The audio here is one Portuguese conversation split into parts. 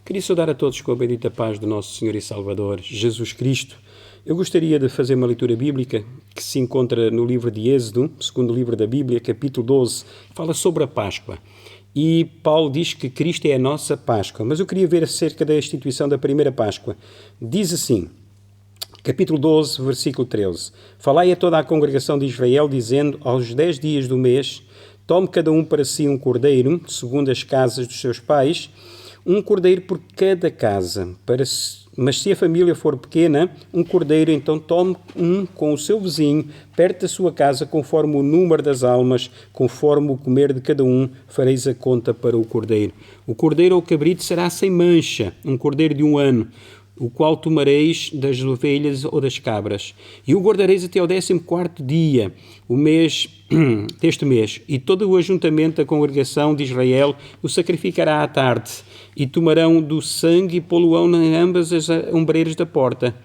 Queria saudar a todos com a bendita paz do nosso Senhor e Salvador, Jesus Cristo. Eu gostaria de fazer uma leitura bíblica que se encontra no livro de Êxodo, segundo livro da Bíblia, capítulo 12, fala sobre a Páscoa. E Paulo diz que Cristo é a nossa Páscoa, mas eu queria ver acerca da instituição da primeira Páscoa. Diz assim, capítulo 12, versículo 13, falai a toda a congregação de Israel, dizendo, aos 10 dias do mês, tome cada um para si um cordeiro, segundo as casas dos seus pais, um cordeiro por cada casa, mas se a família for pequena, um cordeiro, então tome um com o seu vizinho, perto da sua casa, conforme o número das almas, conforme o comer de cada um, fareis a conta para o cordeiro. O cordeiro ou cabrito será sem mancha, um cordeiro de 1 ano, o qual tomareis das ovelhas ou das cabras, e o guardareis até ao 14º dia, deste mês, e todo o ajuntamento da congregação de Israel o sacrificará à tarde, e tomarão do sangue e poluão em ambas as ombreiras da porta,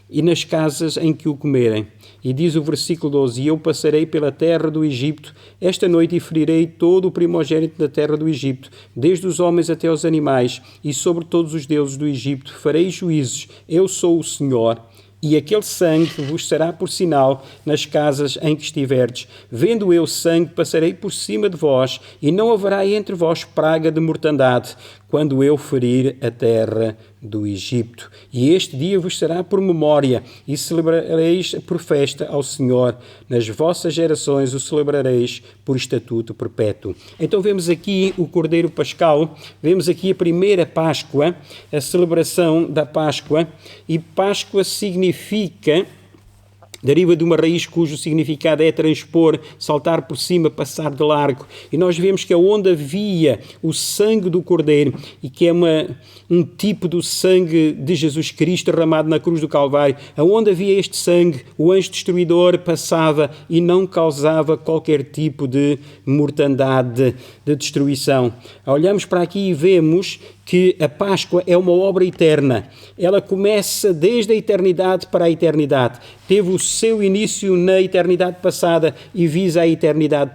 e nas casas em que o comerem. E diz o versículo 12, e eu passarei pela terra do Egito esta noite e ferirei todo o primogênito da terra do Egito, desde os homens até os animais, e sobre todos os deuses do Egito farei juízos, eu sou o Senhor. E aquele sangue vos será por sinal nas casas em que estiverdes. Vendo eu sangue, passarei por cima de vós, e não haverá entre vós praga de mortandade, quando eu ferir a terra do Egito. E este dia vos será por memória, e celebrareis por festa ao Senhor. Nas vossas gerações o celebrareis por estatuto perpétuo. Então vemos aqui o Cordeiro Pascal, vemos aqui a primeira Páscoa, a celebração da Páscoa, e Páscoa significa, deriva de uma raiz cujo significado é transpor, saltar por cima, passar de largo. E nós vemos que onde havia o sangue do Cordeiro, e que é um tipo do sangue de Jesus Cristo derramado na cruz do Calvário, aonde havia este sangue, o anjo destruidor passava e não causava qualquer tipo de mortandade, de destruição. Olhamos para aqui e vemos que a Páscoa é uma obra eterna. Ela começa desde a eternidade para a eternidade. Teve o seu início na eternidade passada e visa a eternidade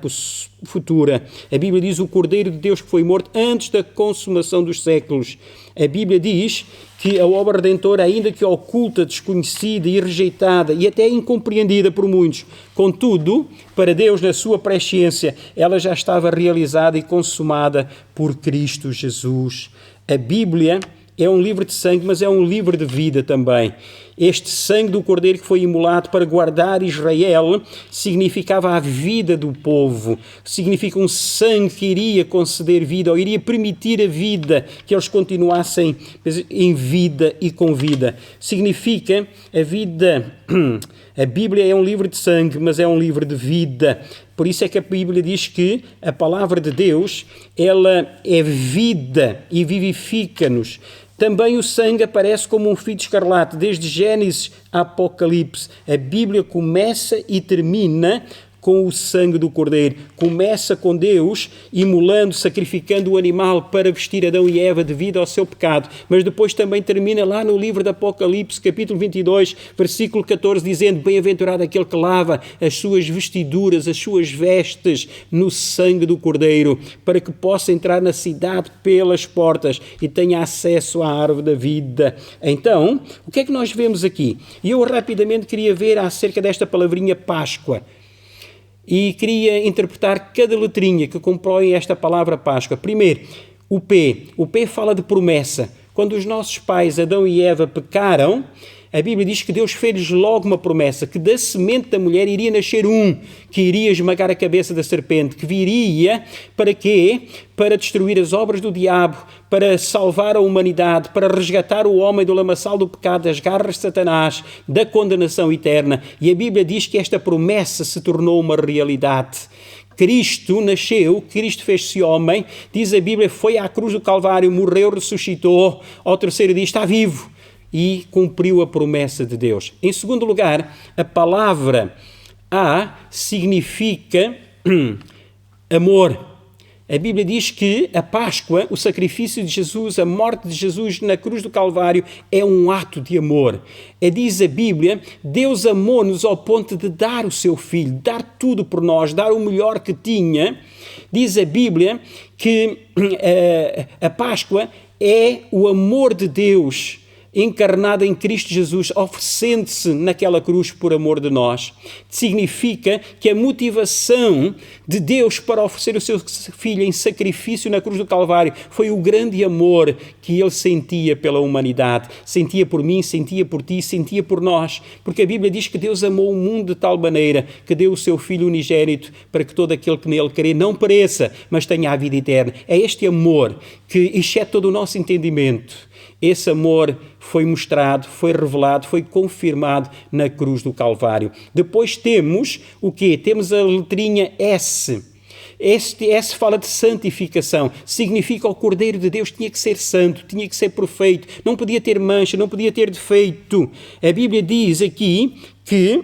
futura. A Bíblia diz o Cordeiro de Deus que foi morto antes da consumação dos séculos. A Bíblia diz que a obra redentora, ainda que oculta, desconhecida e rejeitada e até incompreendida por muitos, contudo, para Deus, na sua presciência, ela já estava realizada e consumada por Cristo Jesus. A Bíblia é um livro de sangue, mas é um livro de vida também. Este sangue do Cordeiro que foi imolado para guardar Israel significava a vida do povo, significa um sangue que iria conceder vida, ou iria permitir a vida, que eles continuassem em vida e com vida. Significa a vida. A Bíblia é um livro de sangue, mas é um livro de vida. Por isso é que a Bíblia diz que a palavra de Deus, ela é vida e vivifica-nos. Também o sangue aparece como um fio de escarlate, desde Gênesis a Apocalipse. A Bíblia começa e termina com o sangue do Cordeiro. Começa com Deus imolando, sacrificando o animal para vestir Adão e Eva devido ao seu pecado. Mas depois também termina lá no livro do Apocalipse, capítulo 22, versículo 14, dizendo, bem-aventurado aquele que lava as suas vestiduras, as suas vestes no sangue do Cordeiro, para que possa entrar na cidade pelas portas e tenha acesso à árvore da vida. Então, o que é que nós vemos aqui? E eu rapidamente queria ver acerca desta palavrinha Páscoa. E queria interpretar cada letrinha que compõe esta palavra Páscoa. Primeiro, o P. O P fala de promessa. Quando os nossos pais, Adão e Eva, pecaram, a Bíblia diz que Deus fez logo uma promessa, que da semente da mulher iria nascer um, que iria esmagar a cabeça da serpente, que viria para quê? Para destruir as obras do diabo, para salvar a humanidade, para resgatar o homem do lamaçal do pecado, das garras de Satanás, da condenação eterna. E a Bíblia diz que esta promessa se tornou uma realidade. Cristo nasceu, Cristo fez-se homem, diz a Bíblia, foi à cruz do Calvário, morreu, ressuscitou, ao terceiro dia está vivo. E cumpriu a promessa de Deus. Em segundo lugar, a palavra A significa amor. A Bíblia diz que a Páscoa, o sacrifício de Jesus, a morte de Jesus na cruz do Calvário é um ato de amor. Diz a Bíblia, Deus amou-nos ao ponto de dar o seu Filho, dar tudo por nós, dar o melhor que tinha. Diz a Bíblia que a Páscoa é o amor de Deus encarnado em Cristo Jesus, oferecendo-se naquela cruz por amor de nós. Significa que a motivação de Deus para oferecer o seu Filho em sacrifício na cruz do Calvário foi o grande amor que Ele sentia pela humanidade. Sentia por mim, sentia por ti, sentia por nós. Porque a Bíblia diz que Deus amou o mundo de tal maneira que deu o seu Filho unigênito para que todo aquele que nele crê não pereça, mas tenha a vida eterna. É este amor que excede todo o nosso entendimento. Esse amor foi mostrado, foi revelado, foi confirmado na cruz do Calvário. Depois temos o quê? Temos a letrinha S. Este S fala de santificação. Significa o Cordeiro de Deus tinha que ser santo, tinha que ser perfeito, não podia ter mancha, não podia ter defeito. A Bíblia diz aqui que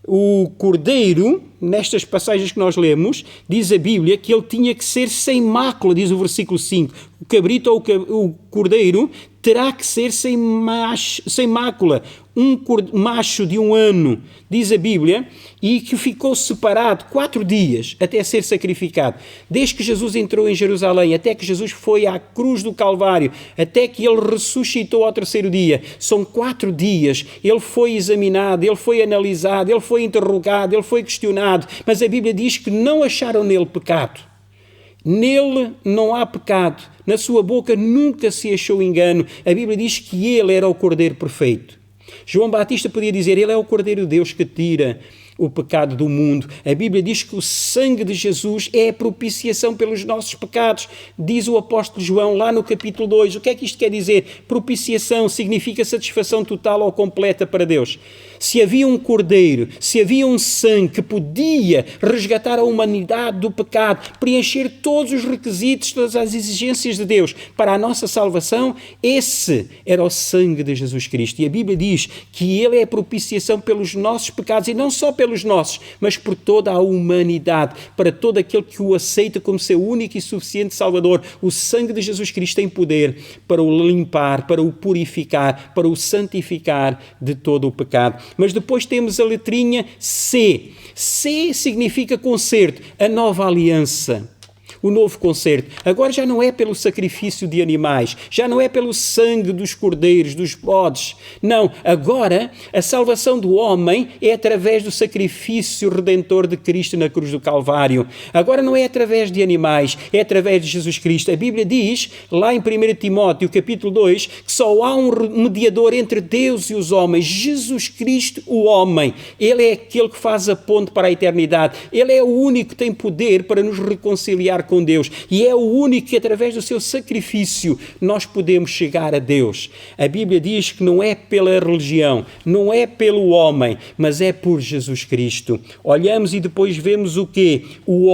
o Cordeiro, nestas passagens que nós lemos, diz a Bíblia que ele tinha que ser sem mácula, diz o versículo 5. O cabrito ou o cordeiro terá que ser sem mácula, um macho de 1 ano, diz a Bíblia, e que ficou separado 4 dias até ser sacrificado. Desde que Jesus entrou em Jerusalém, até que Jesus foi à cruz do Calvário, até que ele ressuscitou ao 3º dia, são 4 dias. Ele foi examinado, ele foi analisado, ele foi interrogado, ele foi questionado, mas a Bíblia diz que não acharam nele pecado. Nele não há pecado, na sua boca nunca se achou engano. A Bíblia diz que ele era o Cordeiro perfeito. João Batista podia dizer, ele é o Cordeiro de Deus que tira o pecado do mundo. A Bíblia diz que o sangue de Jesus é a propiciação pelos nossos pecados. Diz o apóstolo João lá no capítulo 2. O que é que isto quer dizer? Propiciação significa satisfação total ou completa para Deus. Se havia um cordeiro, se havia um sangue que podia resgatar a humanidade do pecado, preencher todos os requisitos, todas as exigências de Deus para a nossa salvação, esse era o sangue de Jesus Cristo. E a Bíblia diz que ele é a propiciação pelos nossos pecados, e não só pelos nossos, mas por toda a humanidade, para todo aquele que o aceita como seu único e suficiente Salvador. O sangue de Jesus Cristo tem poder para o limpar, para o purificar, para o santificar de todo o pecado. Mas depois temos a letrinha C. C significa concerto, a nova aliança. O novo concerto. Agora já não é pelo sacrifício de animais, já não é pelo sangue dos cordeiros, dos bodes. Não, agora a salvação do homem é através do sacrifício redentor de Cristo na cruz do Calvário. Agora não é através de animais, é através de Jesus Cristo. A Bíblia diz, lá em 1 Timóteo, capítulo 2, que só há um mediador entre Deus e os homens, Jesus Cristo, o homem. Ele é aquele que faz a ponte para a eternidade. Ele é o único que tem poder para nos reconciliar com Deus, e é o único que através do seu sacrifício nós podemos chegar a Deus. A Bíblia diz que não é pela religião, não é pelo homem, mas é por Jesus Cristo. Olhamos e depois vemos o quê? O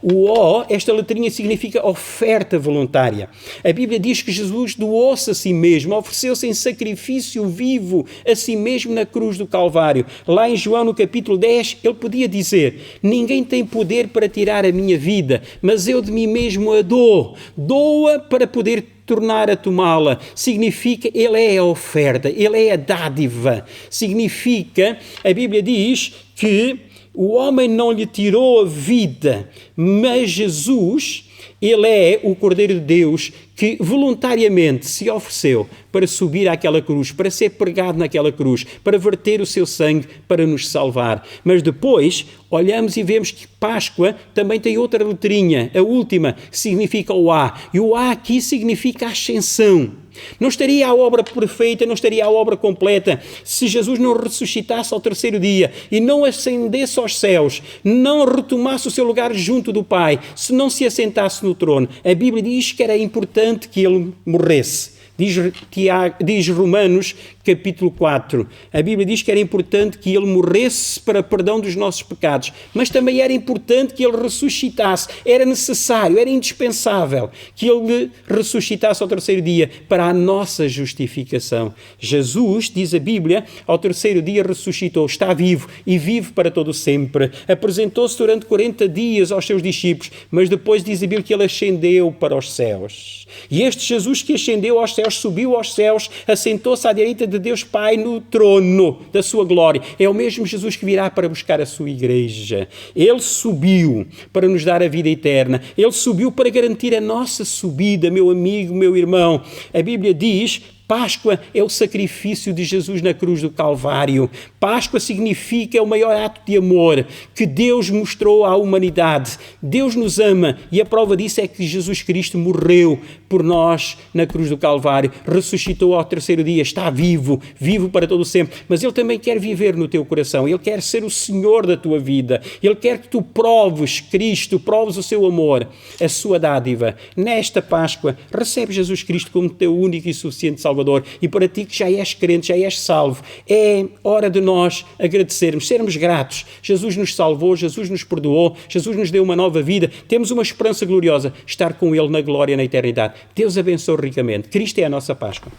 O, esta letrinha significa oferta voluntária. A Bíblia diz que Jesus doou-se a si mesmo, ofereceu-se em sacrifício vivo a si mesmo na cruz do Calvário. Lá em João, no capítulo 10, ele podia dizer, ninguém tem poder para tirar a minha vida, mas eu de mim mesmo a dou-a para poder tornar a tomá-la. Significa, ele é a oferta, ele é a dádiva. Significa, a Bíblia diz que o homem não lhe tirou a vida, mas Jesus, ele é o Cordeiro de Deus que voluntariamente se ofereceu para subir àquela cruz, para ser pregado naquela cruz, para verter o seu sangue, para nos salvar. Mas depois olhamos e vemos que Páscoa também tem outra letrinha, a última, que significa o A. E o A aqui significa ascensão. Não estaria a obra perfeita, não estaria a obra completa se Jesus não ressuscitasse ao 3º dia e não ascendesse aos céus, não retomasse o seu lugar junto do Pai, se não se assentasse no trono. A Bíblia diz que era importante que ele morresse. Diz Romanos capítulo 4. A Bíblia diz que era importante que ele morresse para perdão dos nossos pecados, mas também era importante que ele ressuscitasse. Era necessário, era indispensável que ele ressuscitasse ao terceiro dia para a nossa justificação. Jesus, diz a Bíblia, ao terceiro dia ressuscitou, está vivo e vive para todo sempre. Apresentou-se durante 40 dias aos seus discípulos, mas depois diz a Bíblia que ele ascendeu para os céus. E este Jesus que ascendeu aos céus, subiu aos céus, assentou-se à direita de Deus Pai no trono da sua glória. É o mesmo Jesus que virá para buscar a sua igreja. Ele subiu para nos dar a vida eterna. Ele subiu para garantir a nossa subida, meu amigo, meu irmão. A Bíblia diz: Páscoa é o sacrifício de Jesus na cruz do Calvário. Páscoa significa o maior ato de amor que Deus mostrou à humanidade. Deus nos ama e a prova disso é que Jesus Cristo morreu por nós na cruz do Calvário, ressuscitou ao terceiro dia, está vivo, vivo para todo sempre. Mas Ele também quer viver no teu coração, Ele quer ser o Senhor da tua vida, Ele quer que tu proves Cristo, proves o seu amor, a sua dádiva. Nesta Páscoa, recebe Jesus Cristo como teu único e suficiente Salvador. E para ti que já és crente, já és salvo, é hora de nós agradecermos, sermos gratos. Jesus nos salvou, Jesus nos perdoou, Jesus nos deu uma nova vida, temos uma esperança gloriosa, estar com Ele na glória, na eternidade. Deus abençoe ricamente. Cristo é a nossa Páscoa.